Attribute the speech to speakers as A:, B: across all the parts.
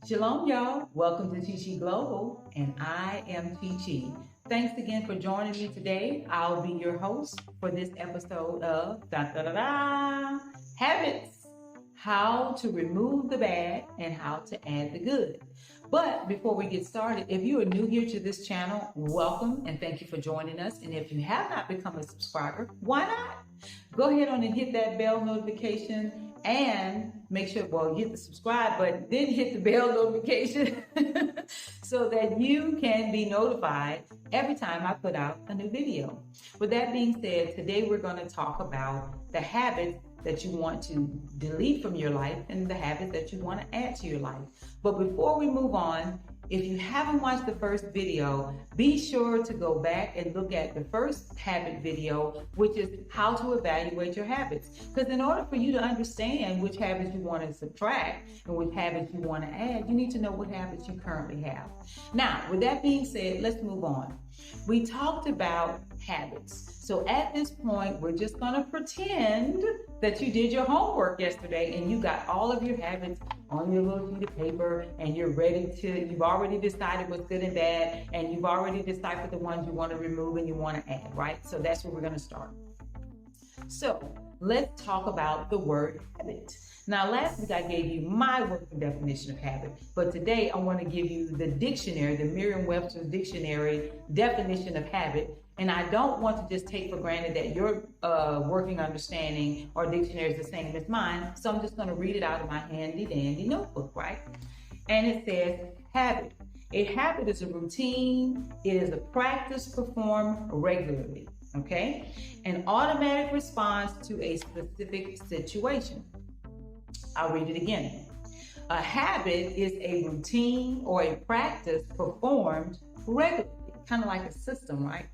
A: Shalom, y'all. Welcome to Chi Global, and I am Chi. Thanks again for joining me today. I'll be your host for this episode of Habits: How to Remove the Bad and How to Add the Good. But before we get started, if you are new here to this channel, welcome and thank you for joining us. And if you have not become a subscriber, why not? Go ahead on and hit that bell notification and make sure, hit the subscribe button, then hit the bell notification so that you can be notified every time I put out a new video. With that being said, today we're going to talk about the habits that you want to delete from your life and the habits that you want to add to your life. But before we move on, if you haven't watched the first video, be sure to go back and look at the first habit video, which is how to evaluate your habits. Because in order for you to understand which habits you want to subtract and which habits you want to add, you need to know what habits you currently have. Now, with that being said, let's move on. We talked about habits. So at this point, we're just going to pretend that you did your homework yesterday and you got all of your habits on your little sheet of paper and you've already decided what's good and bad, and you've already deciphered the ones you want to remove and you want to add, right? So that's where we're going to start. So let's talk about the word habit. Now, last week I gave you my working definition of habit, but today I want to give you the dictionary, the Merriam-Webster's dictionary definition of habit. And I don't want to just take for granted that your working understanding or dictionary is the same as mine. So I'm just going to read it out of my handy dandy notebook, right? And it says habit. A habit is a routine. It is a practice performed regularly, okay? An automatic response to a specific situation. I'll read it again. A habit is a routine or a practice performed regularly, kind of like a system, right?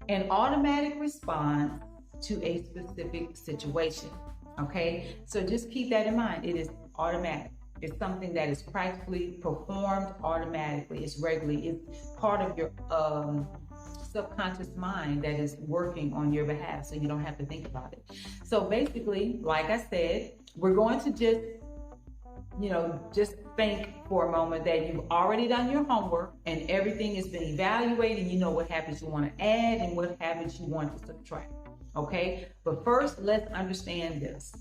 A: An automatic response to a specific situation, okay? So just keep that in mind. It is automatic. It's something that is practically performed automatically. It's regularly. It's part of your subconscious mind that is working on your behalf, so you don't have to think about it. So basically, like I said, we're going to just think for a moment that you've already done your homework and everything has been evaluated. You know what habits you want to add and what habits you want to subtract, okay? But first, let's understand this.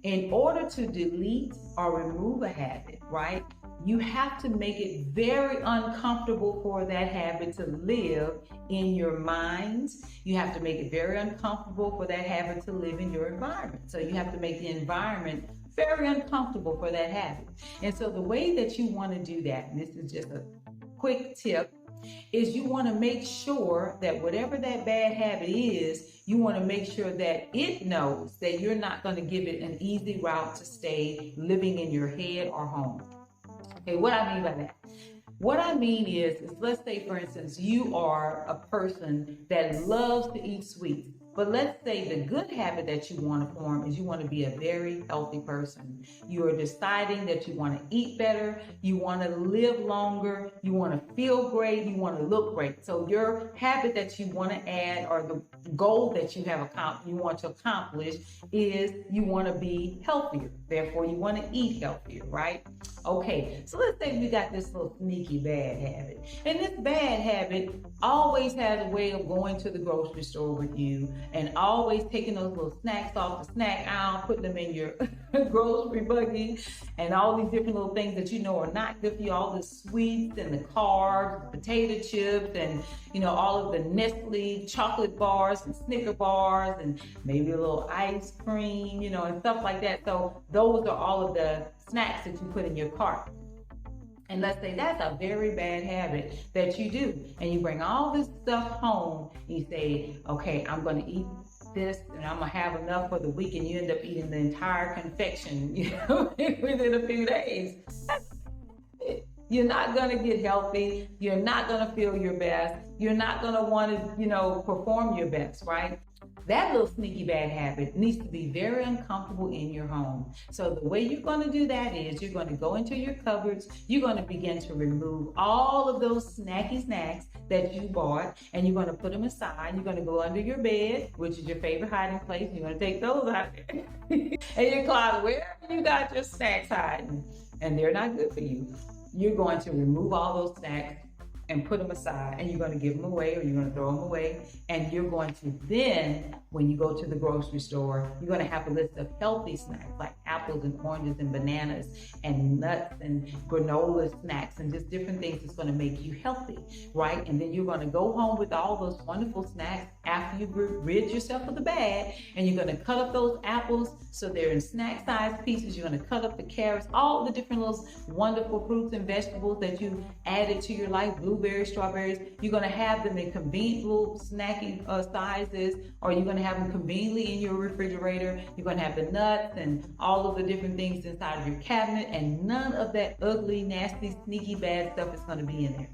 A: In order to delete or remove a habit, right, you have to make it very uncomfortable for that habit to live in your mind. You have to make it very uncomfortable for that habit to live in your environment. So you have to make the environment very uncomfortable for that habit. And so the way that you want to do that, and this is just a quick tip, is you want to make sure that whatever that bad habit is, you want to make sure that it knows that you're not going to give it an easy route to stay living in your head or home. Okay, what I mean by that? What I mean is let's say, for instance, you are a person that loves to eat sweets. But let's say the good habit that you want to form is you want to be a very healthy person. You are deciding that you want to eat better, you want to live longer, you want to feel great, you want to look great. So your habit that you want to add, or the goal that you want to accomplish, is you want to be healthier. Therefore, you want to eat healthier, right? Okay, so let's say we got this little sneaky bad habit. And this bad habit always has a way of going to the grocery store with you and always taking those little snacks off the snack aisle, putting them in your grocery buggy, and all these different little things that you know are not good for you, all the sweets and the carbs, potato chips, and all of the Nestle chocolate bars and Snicker bars, and maybe a little ice cream, and stuff like that. So those are all of the snacks that you put in your cart. And let's say that's a very bad habit that you do. And you bring all this stuff home and you say, okay, I'm going to eat this and I'm going to have enough for the week. And you end up eating the entire confection, within a few days. You're not going to get healthy. You're not going to feel your best. You're not going to want to, perform your best, right? That little sneaky bad habit needs to be very uncomfortable in your home. So the way you're going to do that is you're going to go into your cupboards. You're going to begin to remove all of those snacky snacks that you bought, and you're going to put them aside. You're going to go under your bed, which is your favorite hiding place. You're going to take those out there. And your closet, wherever you got your snacks hiding, and they're not good for you, you're going to remove all those snacks and put them aside, and you're going to give them away, or you're going to throw them away. And you're going to then, when you go to the grocery store, you're going to have a list of healthy snacks like apples and oranges and bananas and nuts and granola snacks and just different things that's going to make you healthy, right? And then you're going to go home with all those wonderful snacks after you rid yourself of the bad, and you're going to cut up those apples so they're in snack-sized pieces. You're going to cut up the carrots, all the different little wonderful fruits and vegetables that you added to your life, blueberries, strawberries. You're going to have them in convenient little snacking sizes, or you're going to have them conveniently in your refrigerator. You're going to have the nuts and all of the different things inside of your cabinet, and none of that ugly, nasty, sneaky, bad stuff is going to be in there.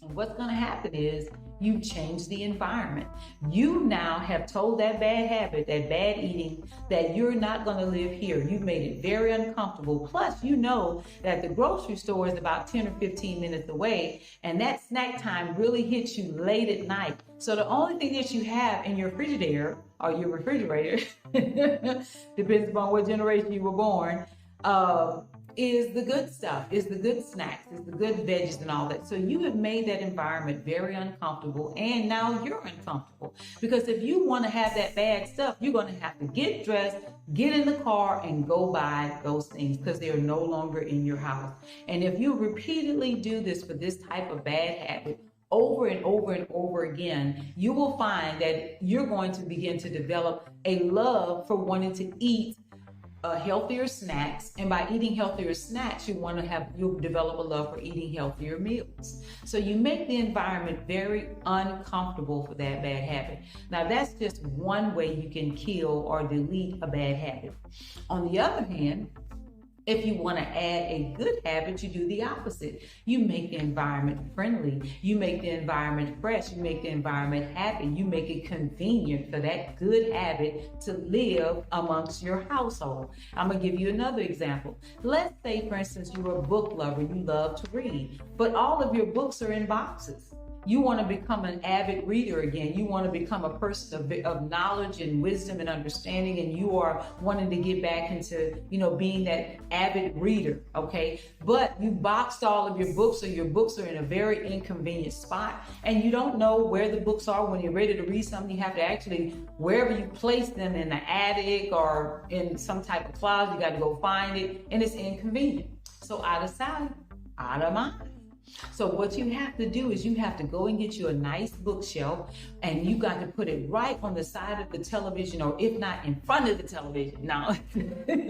A: And what's going to happen is you change the environment. You now have told that bad habit, that bad eating, that you're not going to live here. You've made it very uncomfortable. Plus, you know that the grocery store is about 10 or 15 minutes away, and that snack time really hits you late at night. So the only thing that you have in your refrigerator, or your refrigerator, depends upon what generation you were born, is the good stuff, is the good snacks, is the good veggies and all that. So you have made that environment very uncomfortable, and now you're uncomfortable. Because if you want to have that bad stuff, you're going to have to get dressed, get in the car, and go buy those things because they are no longer in your house. And if you repeatedly do this for this type of bad habit, over and over and over again, you will find that you're going to begin to develop a love for wanting to eat healthier snacks, and by eating healthier snacks, you'll develop a love for eating healthier meals. So you make the environment very uncomfortable for that bad habit. Now that's just one way you can kill or delete a bad habit. On the other hand, if you want to add a good habit, you do the opposite. You make the environment friendly. You make the environment fresh. You make the environment happy. You make it convenient for that good habit to live amongst your household. I'm going to give you another example. Let's say, for instance, you're a book lover. You love to read, but all of your books are in boxes. You want to become an avid reader again. You want to become a person of knowledge and wisdom and understanding, and you are wanting to get back into, being that avid reader, okay? But you boxed all of your books, so your books are in a very inconvenient spot, and you don't know where the books are. When you're ready to read something, you have to actually, wherever you place them, in the attic or in some type of closet, you got to go find it, and it's inconvenient. So out of sight, out of mind. So what you have to do is you have to go and get you a nice bookshelf, and you got to put it right on the side of the television, or if not in front of the television. No,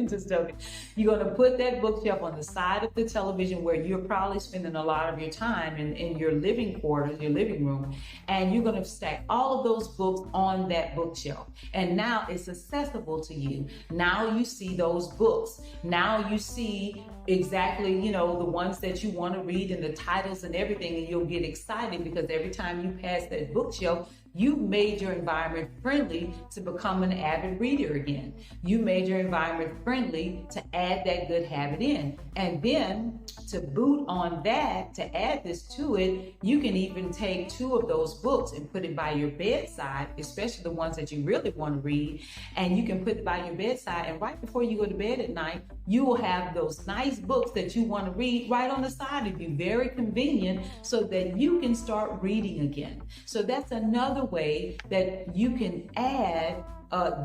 A: just joking. You're going to put that bookshelf on the side of the television where you're probably spending a lot of your time in your living quarters, your living room, and you're going to stack all of those books on that bookshelf. And now it's accessible to you. Now you see those books. Now you see exactly, the ones that you want to read and the titles and everything, and you'll get excited because every time you pass that bookshelf, you made your environment friendly to become an avid reader again. You made your environment friendly to add that good habit in. And then to boot on that, to add this to it, you can even take 2 of those books and put it by your bedside, especially the ones that you really want to read. And you can put it by your bedside, and right before you go to bed at night, you will have those nice books that you want to read right on the side of you, very convenient, so that you can start reading again. So that's another way that you can add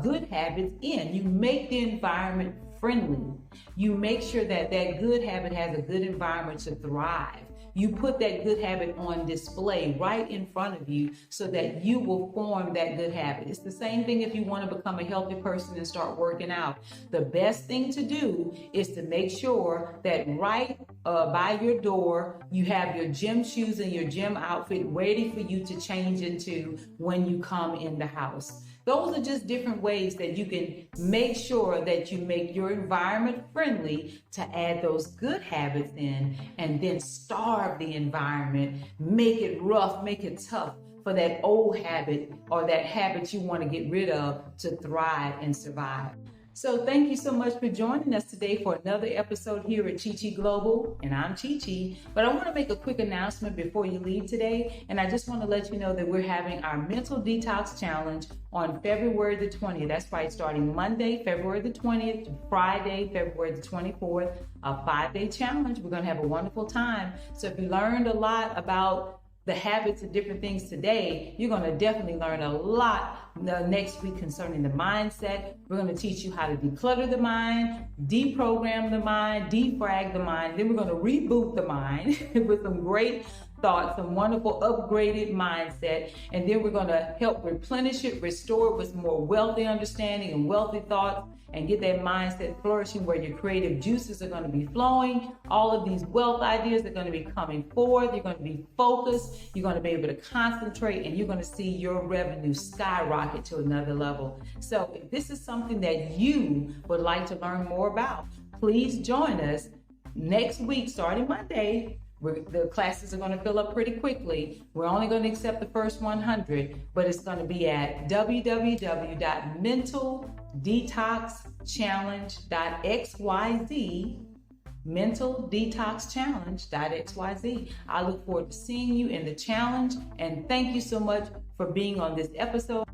A: good habits in. You make the environment friendly. You make sure that that good habit has a good environment to thrive. You put that good habit on display right in front of you so that you will form that good habit. It's the same thing if you want to become a healthy person and start working out. The best thing to do is to make sure that right by your door, you have your gym shoes and your gym outfit ready for you to change into when you come in the house. Those are just different ways that you can make sure that you make your environment friendly to add those good habits in, and then starve the environment, make it rough, make it tough for that old habit or that habit you want to get rid of to thrive and survive. So thank you so much for joining us today for another episode here at Chi Chi Global, and I'm Chi Chi. But I want to make a quick announcement before you leave today, and I just want to let you know that we're having our Mental Detox Challenge on February the 20th. That's right, starting Monday, February the 20th, to Friday, February the 24th. a 5-day challenge. We're going to have a wonderful time. So if you learned a lot about the habits of different things today, you're going to definitely learn a lot next week concerning the mindset. We're going to teach you how to declutter the mind, deprogram the mind, defrag the mind. Then we're going to reboot the mind with some great thoughts, some wonderful upgraded mindset. And then we're going to help replenish it, restore it with more wealthy understanding and wealthy thoughts, and get that mindset flourishing where your creative juices are going to be flowing. All of these wealth ideas are going to be coming forth. You're going to be focused. You're going to be able to concentrate, and you're going to see your revenue skyrocket to another level. So if this is something that you would like to learn more about, please join us next week, starting Monday. The classes are going to fill up pretty quickly. We're only going to accept the first 100, but it's going to be at www.mentaldetoxchallenge.xyz, mentaldetoxchallenge.xyz. I look forward to seeing you in the challenge, and thank you so much for being on this episode.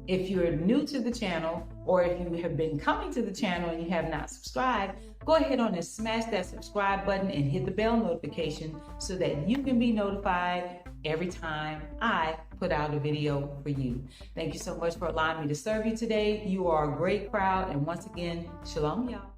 A: If you're new to the channel, or if you have been coming to the channel and you have not subscribed, go ahead on and smash that subscribe button and hit the bell notification so that you can be notified every time I put out a video for you. Thank you so much for allowing me to serve you today. You are a great crowd, and once again, shalom, y'all.